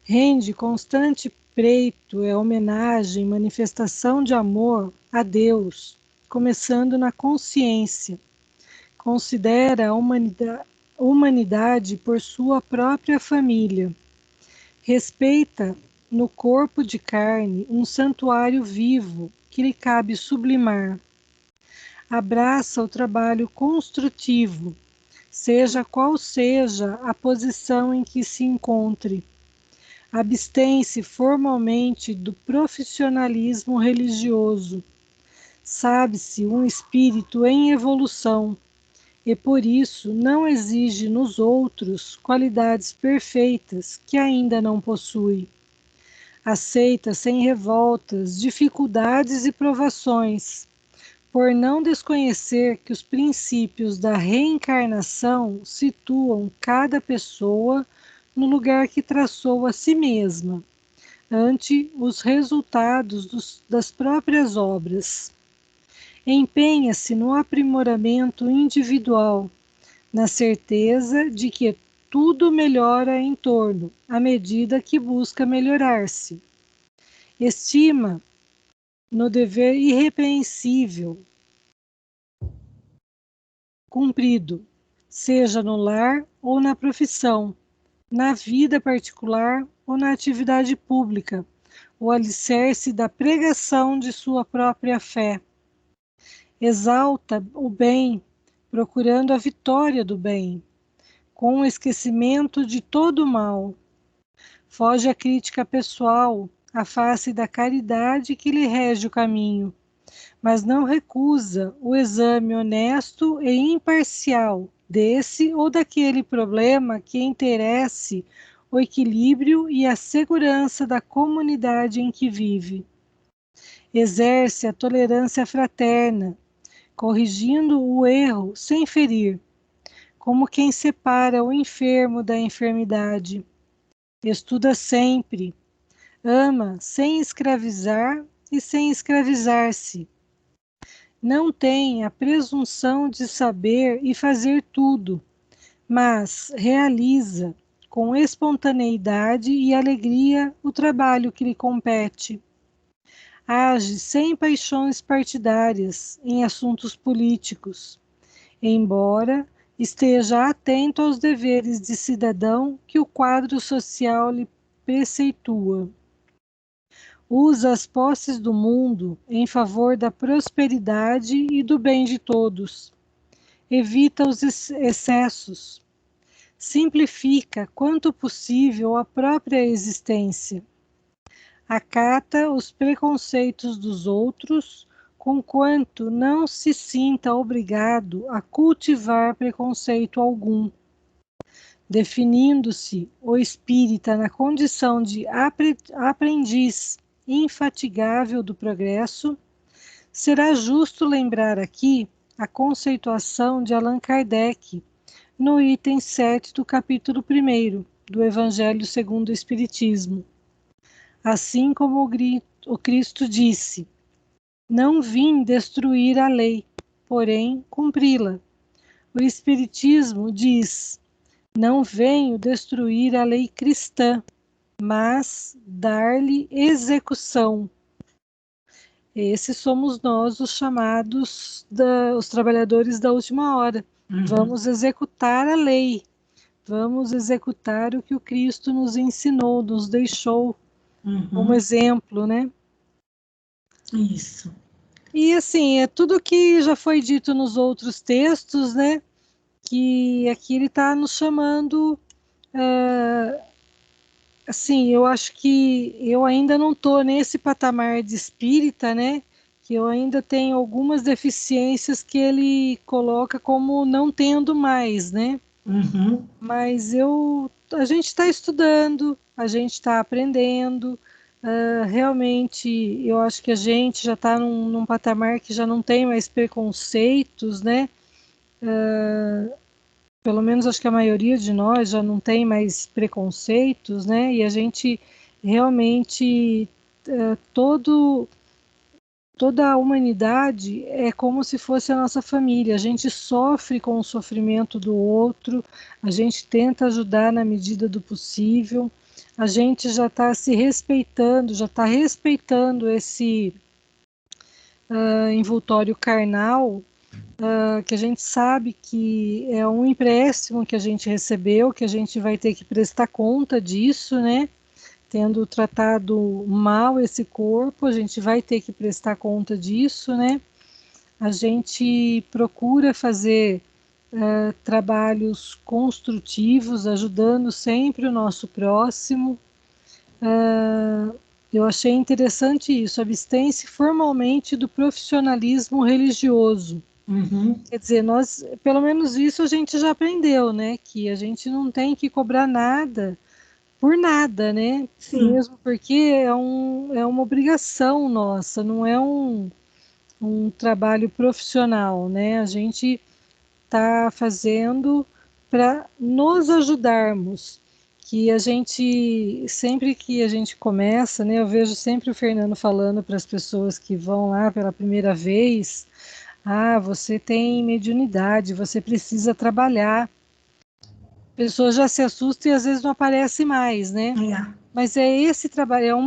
Rende constante preito e homenagem, manifestação de amor a Deus, começando na consciência. Considera a humanidade por sua própria família. Respeita no corpo de carne um santuário vivo que lhe cabe sublimar. Abraça o trabalho construtivo, seja qual seja a posição em que se encontre. abstém-se formalmente do profissionalismo religioso. Sabe-se um espírito em evolução e, por isso, não exige nos outros qualidades perfeitas que ainda não possui. Aceita sem revoltas, dificuldades e provações, por não desconhecer que os princípios da reencarnação situam cada pessoa no lugar que traçou a si mesma, ante os resultados das próprias obras. Empenha-se no aprimoramento individual, na certeza de que tudo melhora em torno, à medida que busca melhorar-se. Estima no dever irrepreensível cumprido, seja no lar ou na profissão, na vida particular ou na atividade pública, o alicerce da pregação de sua própria fé. Exalta o bem, procurando a vitória do bem, com o esquecimento de todo o mal. Foge à crítica pessoal, à face da caridade que lhe rege o caminho, mas não recusa o exame honesto e imparcial desse ou daquele problema que interesse o equilíbrio e a segurança da comunidade em que vive. Exerce a tolerância fraterna, corrigindo o erro sem ferir, como quem separa o enfermo da enfermidade. Estuda sempre, ama sem escravizar e sem escravizar-se. Não tem a presunção de saber e fazer tudo, mas realiza com espontaneidade e alegria o trabalho que lhe compete. Age sem paixões partidárias em assuntos políticos, embora esteja atento aos deveres de cidadão que o quadro social lhe preceitua. Usa as posses do mundo em favor da prosperidade e do bem de todos. Evita os excessos. Simplifica quanto possível a própria existência. Acata os preconceitos dos outros, conquanto não se sinta obrigado a cultivar preconceito algum. Definindo-se o espírita na condição de aprendiz infatigável do progresso, será justo lembrar aqui a conceituação de Allan Kardec, no item 7 do capítulo 1 do Evangelho segundo o Espiritismo. Assim como o Cristo disse: não vim destruir a lei, porém cumpri-la. O Espiritismo diz: não venho destruir a lei cristã, mas dar-lhe execução. Esses somos nós, os chamados, os trabalhadores da última hora. Vamos executar a lei, vamos executar o que o Cristo nos ensinou, nos deixou como exemplo, né? Isso. E assim, é tudo que já foi dito nos outros textos, né? Que aqui ele está nos chamando, assim, eu acho que eu ainda não estou nesse patamar de espírita, né? Que eu ainda tenho algumas deficiências que ele coloca como não tendo mais, né? Mas a gente está estudando, a gente está aprendendo. Realmente, eu acho que a gente já está num patamar que já não tem mais preconceitos, né? Pelo menos acho que a maioria de nós já não tem mais preconceitos, né? E a gente realmente, toda a humanidade é como se fosse a nossa família. A gente sofre com o sofrimento do outro, a gente tenta ajudar na medida do possível, a gente já está se respeitando, já está respeitando esse envoltório carnal, que a gente sabe que é um empréstimo que a gente recebeu, que a gente vai ter que prestar conta disso, né? Tendo tratado mal esse corpo, a gente vai ter que prestar conta disso, né? A gente procura fazer trabalhos construtivos, ajudando sempre o nosso próximo. eu achei interessante isso, abstém-se formalmente do profissionalismo religioso. Uhum. Quer dizer, nós, pelo menos isso a gente já aprendeu, né? Que a gente não tem que cobrar nada por nada, né? Sim. Mesmo porque é uma obrigação nossa, não é um trabalho profissional, né? A gente está fazendo para nos ajudarmos. Que a gente, sempre que a gente começa, né? Eu vejo sempre o Fernando falando para as pessoas que vão lá pela primeira vez: ah, você tem mediunidade, você precisa trabalhar. A pessoa já se assusta e às vezes não aparece mais, né? É. Mas é esse trabalho,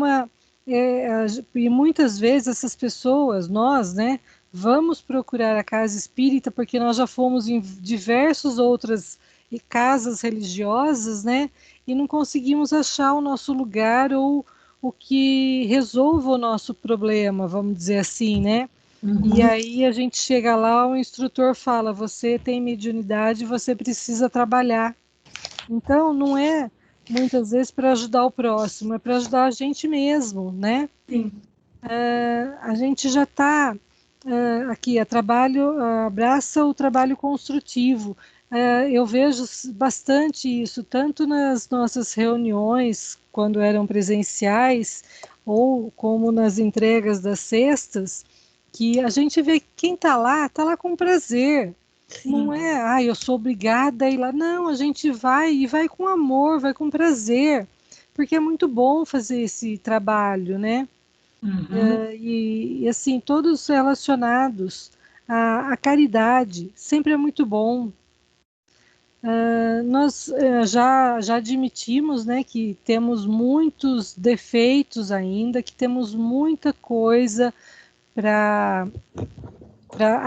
e muitas vezes essas pessoas, nós, né, vamos procurar a casa espírita porque nós já fomos em diversas outras casas religiosas, né, e não conseguimos achar o nosso lugar ou o que resolva o nosso problema, vamos dizer assim, né? Uhum. E aí a gente chega lá, o instrutor fala: você tem mediunidade, você precisa trabalhar. Então, não é muitas vezes para ajudar o próximo, é para ajudar a gente mesmo, né? Sim. A gente já está aqui, abraça o trabalho construtivo. Eu vejo bastante isso, tanto nas nossas reuniões, quando eram presenciais, ou como nas entregas das cestas, que a gente vê que quem está lá com prazer. Não Sim. é, eu sou obrigada a ir lá. Não, a gente vai e vai com amor, vai com prazer, porque é muito bom fazer esse trabalho, né? Uhum. E assim, todos relacionados à caridade, sempre é muito bom. Nós já admitimos, né, que temos muitos defeitos ainda, que temos muita coisa para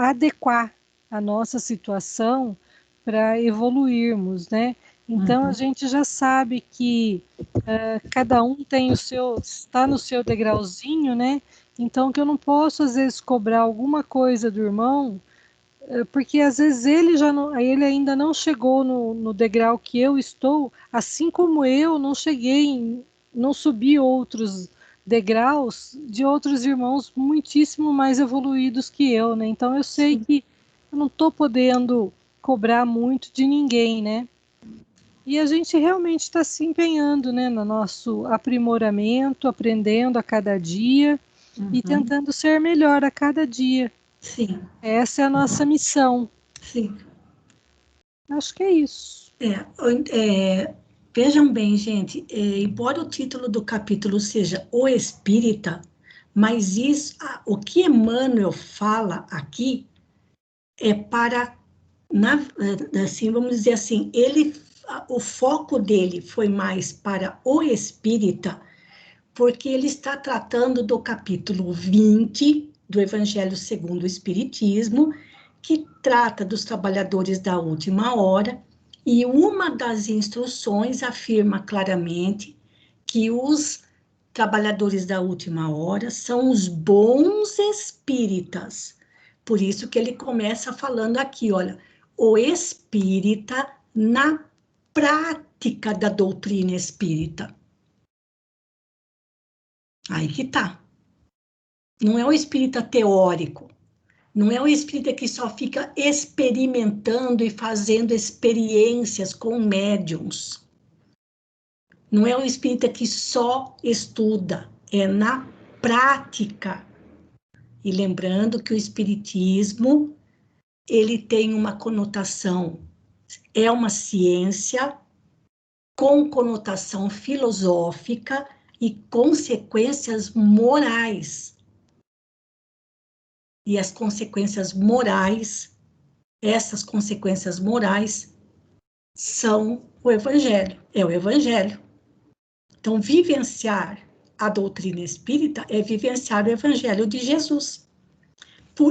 adequar a nossa situação para evoluirmos, né? Então a gente já sabe que cada um tem está no seu degrauzinho, né? Então que eu não posso às vezes cobrar alguma coisa do irmão, porque às vezes ele ainda não chegou no degrau que eu estou, assim como eu não cheguei, não subi outros degraus de outros irmãos muitíssimo mais evoluídos que eu, né? Então eu sei Sim. que eu não estou podendo cobrar muito de ninguém, né? E a gente realmente está se empenhando, né, no nosso aprimoramento, aprendendo a cada dia e Uhum. tentando ser melhor a cada dia. Sim. Essa é a nossa missão. Sim. Acho que é isso. Vejam bem, gente, embora o título do capítulo seja O Espírita, mas o que Emmanuel fala aqui é para, assim, vamos dizer assim, o foco dele foi mais para o Espírita, porque ele está tratando do capítulo 20 do Evangelho segundo o Espiritismo, que trata dos trabalhadores da última hora, e uma das instruções afirma claramente que os trabalhadores da última hora são os bons espíritas. Por isso que ele começa falando aqui, olha, o espírita na prática da doutrina espírita. Aí que tá. Não é o espírita teórico, não é o espírita que só fica experimentando e fazendo experiências com médiums. Não é o espírita que só estuda, é na prática. E lembrando que o espiritismo, ele tem uma conotação, é uma ciência com conotação filosófica e consequências morais. E as consequências morais, essas consequências morais, são o Evangelho, é o Evangelho. Então, vivenciar a doutrina espírita é vivenciar o Evangelho de Jesus.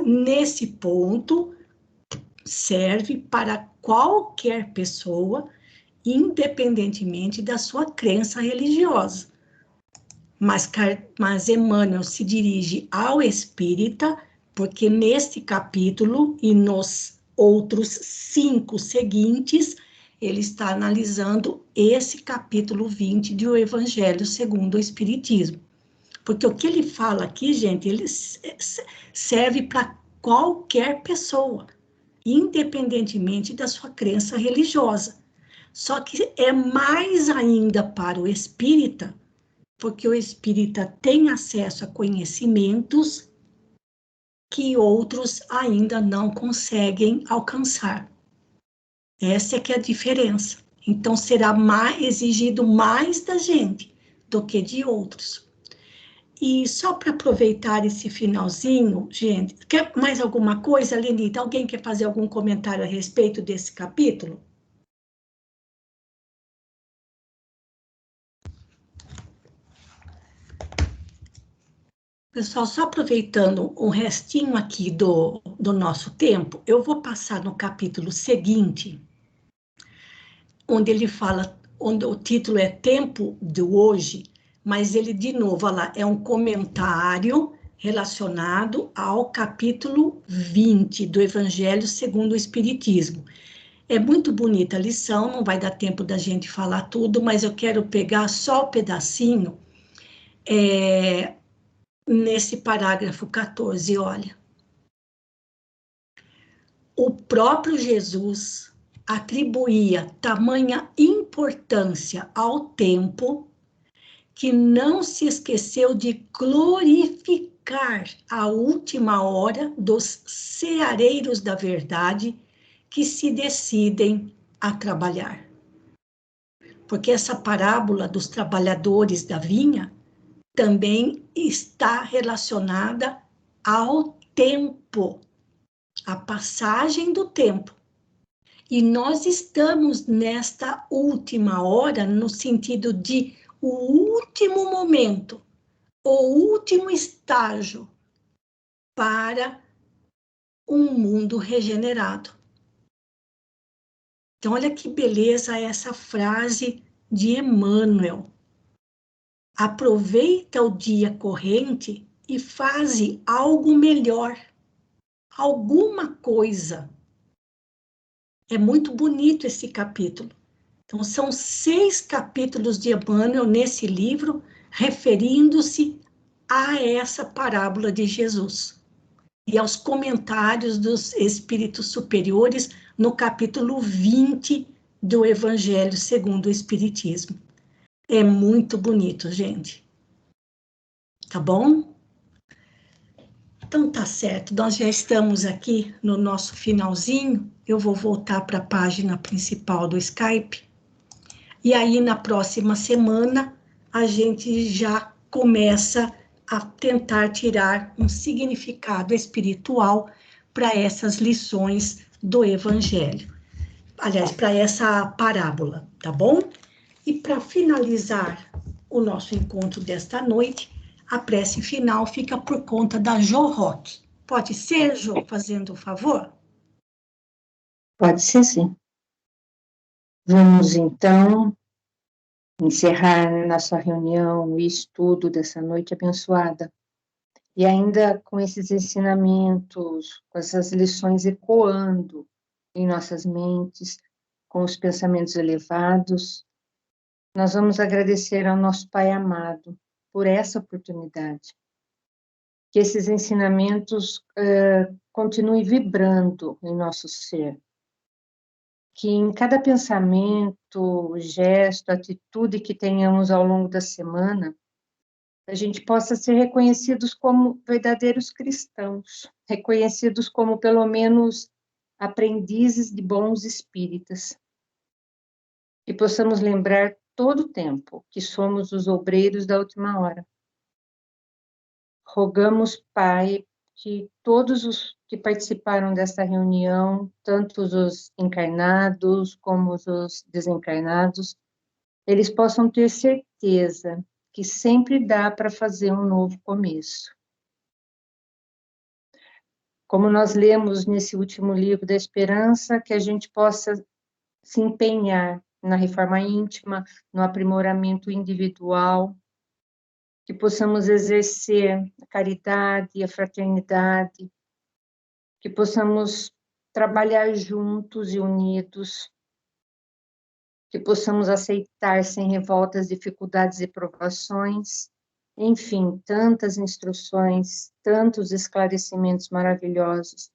Nesse ponto, serve para qualquer pessoa, independentemente da sua crença religiosa. Mas Emmanuel se dirige ao espírita, porque neste capítulo e nos outros 5 seguintes, ele está analisando esse capítulo 20 do Evangelho segundo o Espiritismo. Porque o que ele fala aqui, gente, ele serve para qualquer pessoa, independentemente da sua crença religiosa. Só que é mais ainda para o espírita, porque o espírita tem acesso a conhecimentos que outros ainda não conseguem alcançar. Essa é que é a diferença. Então, será exigido mais da gente do que de outros. E só para aproveitar esse finalzinho, gente, quer mais alguma coisa, Lenita? Alguém quer fazer algum comentário a respeito desse capítulo? Pessoal, só aproveitando um restinho aqui do nosso tempo, eu vou passar no capítulo seguinte, onde ele fala, onde o título é Tempo do Hoje, mas ele, de novo, olha lá, é um comentário relacionado ao capítulo 20 do Evangelho segundo o Espiritismo. É muito bonita a lição, não vai dar tempo da gente falar tudo, mas eu quero pegar só o pedacinho nesse parágrafo 14, olha. O próprio Jesus atribuía tamanha importância ao tempo que não se esqueceu de glorificar a última hora dos ceareiros da verdade que se decidem a trabalhar. Porque essa parábola dos trabalhadores da vinha também está relacionada ao tempo, à passagem do tempo. E nós estamos nesta última hora, no sentido de o último momento, o último estágio para um mundo regenerado. Então, olha que beleza essa frase de Emmanuel. Aproveita o dia corrente e faze algo melhor, alguma coisa. É muito bonito esse capítulo. Então, são 6 capítulos de Emmanuel nesse livro, referindo-se a essa parábola de Jesus e aos comentários dos espíritos superiores no capítulo 20 do Evangelho segundo o Espiritismo. É muito bonito, gente. Tá bom? Então, tá certo. Nós já estamos aqui no nosso finalzinho. Eu vou voltar para a página principal do Skype. E aí, na próxima semana, a gente já começa a tentar tirar um significado espiritual para essas lições do Evangelho. Aliás, para essa parábola, tá bom? E para finalizar o nosso encontro desta noite, a prece final fica por conta da Jo Roque. Pode ser, Jo, fazendo o favor? Pode ser, sim. Vamos, então, encerrar nossa reunião e estudo dessa noite abençoada. E ainda com esses ensinamentos, com essas lições ecoando em nossas mentes, com os pensamentos elevados, nós vamos agradecer ao nosso Pai amado por essa oportunidade. Que esses ensinamentos continuem vibrando em nosso ser. Que em cada pensamento, gesto, atitude que tenhamos ao longo da semana, a gente possa ser reconhecidos como verdadeiros cristãos, reconhecidos como, pelo menos, aprendizes de bons espíritas. E possamos lembrar todo o tempo que somos os obreiros da última hora. Rogamos, Pai, que todos os que participaram desta reunião, tanto os encarnados como os desencarnados, eles possam ter certeza que sempre dá para fazer um novo começo. Como nós lemos nesse último livro da Esperança, que a gente possa se empenhar na reforma íntima, no aprimoramento individual, que possamos exercer a caridade e a fraternidade, que possamos trabalhar juntos e unidos, que possamos aceitar sem revoltas, dificuldades e provações, enfim, tantas instruções, tantos esclarecimentos maravilhosos,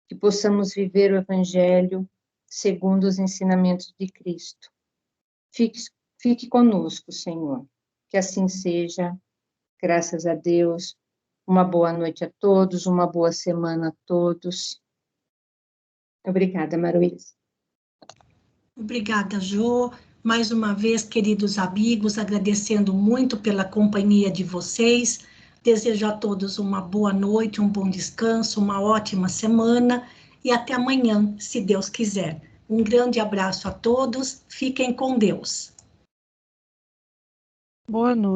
que possamos viver o Evangelho segundo os ensinamentos de Cristo. Fique conosco, Senhor, que assim seja, graças a Deus. Uma boa noite a todos, uma boa semana a todos. Obrigada, Maruísa. Obrigada, Jo. Mais uma vez, queridos amigos, agradecendo muito pela companhia de vocês. Desejo a todos uma boa noite, um bom descanso, uma ótima semana e até amanhã, se Deus quiser. Um grande abraço a todos, fiquem com Deus. Boa noite.